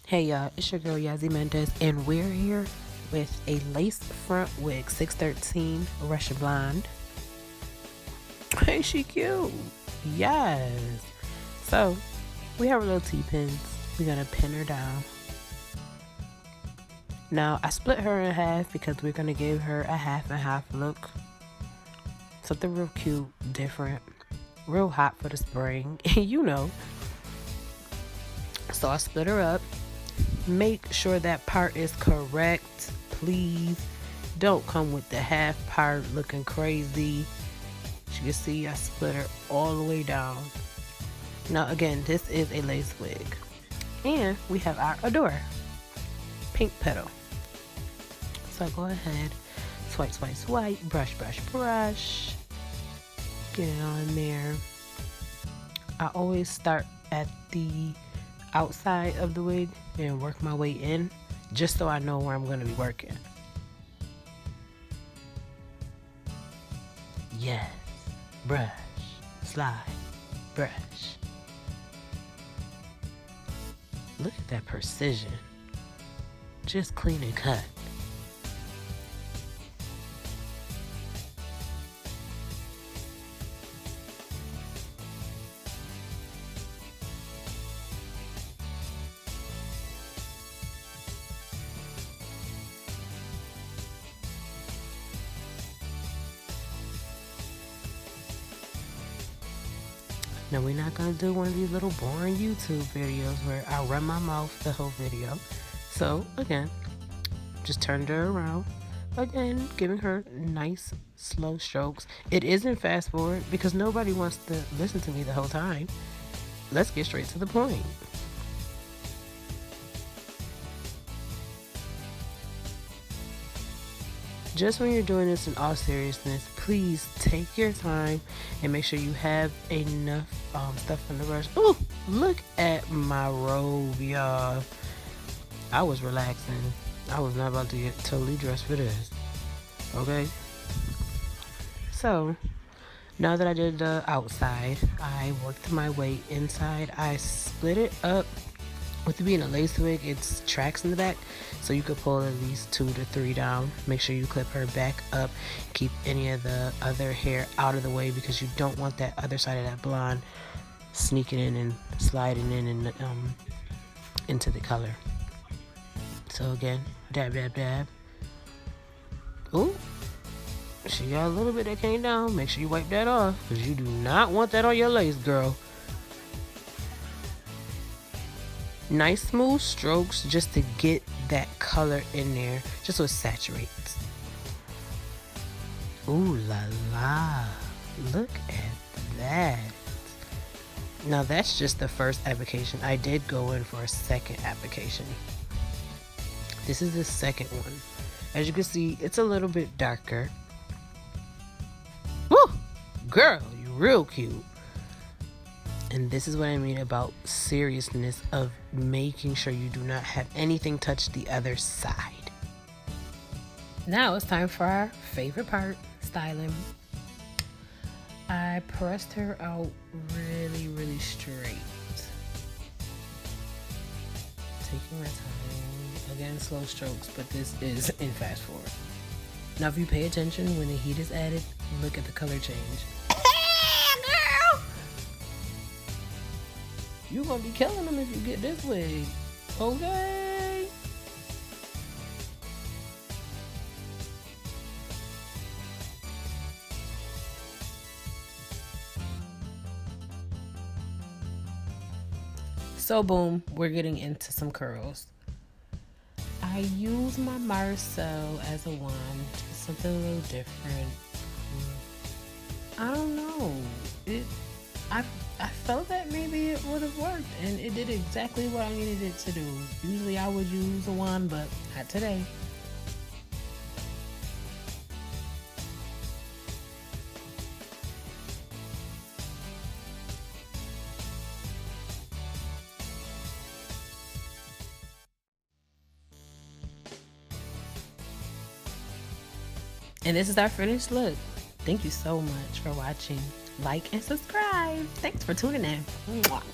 Hey y'all, it's your girl Yassymendez, and we're here with a lace front wig 613 Russian blonde. Ain't she cute? Yes. So we have our little T-pins. We're gonna pin her down. Now I split her in half because we're gonna give her a half and half look. Something real cute, different, real hot for the spring, you know. So I split her up. Make sure that part is correct, please. Don't come with the half part looking crazy. As you can see, I split her all the way down. Now again, this is a lace wig, and we have our Adore pink petal. So go ahead, swipe, swipe, swipe, brush, brush, brush, get it on there. I always start at the outside of the wig and work my way in, just so I know where I'm going to be working. Yes, brush, slide, brush. Look at that precision. Just clean and cut. Now we're not going to do one of these little boring YouTube videos where I run my mouth the whole video. So again, just turned her around. Again, giving her nice slow strokes. It isn't fast forward because nobody wants to listen to me the whole time. Let's get straight to the point. Just when you're doing this in all seriousness, please take your time and make sure you have enough stuff in the brush. Ooh, look at my robe, y'all. I was relaxing. I was not about to get totally dressed for this. Okay? So, now that I did the outside, I worked my way inside. I split it up. With it being a lace wig, it's tracks in the back, so you could pull at least 2 to 3 down. Make sure you clip her back up. Keep any of the other hair out of the way because you don't want that other side of that blonde sneaking in and sliding in and into the color. So again, dab, dab, dab. Ooh, she got a little bit that came down. Make sure you wipe that off because you do not want that on your lace, girl. Nice smooth strokes just to get that color in there, just so it saturates. Ooh la la, look at that. Now that's just the first application. I did go in for a second application. This is the second one. As you can see, it's a little bit darker. Woo, girl, you real cute. And this is what I mean about seriousness of making sure you do not have anything touch the other side. Now it's time for our favorite part, styling. I pressed her out really, really straight. Taking my time. Again, slow strokes, but this is in fast forward. Now if you pay attention, when the heat is added, look at the color change. You're gonna be killing them if you get this wig, okay? So boom, we're getting into some curls. I use my Marcel as a wand, something a little different. I don't know. I felt that maybe it would have worked, and it did exactly what I needed it to do. Usually I would use a wand, but not today. And this is our finished look. Thank you so much for watching. Like and subscribe. Thanks for tuning in. Mwah.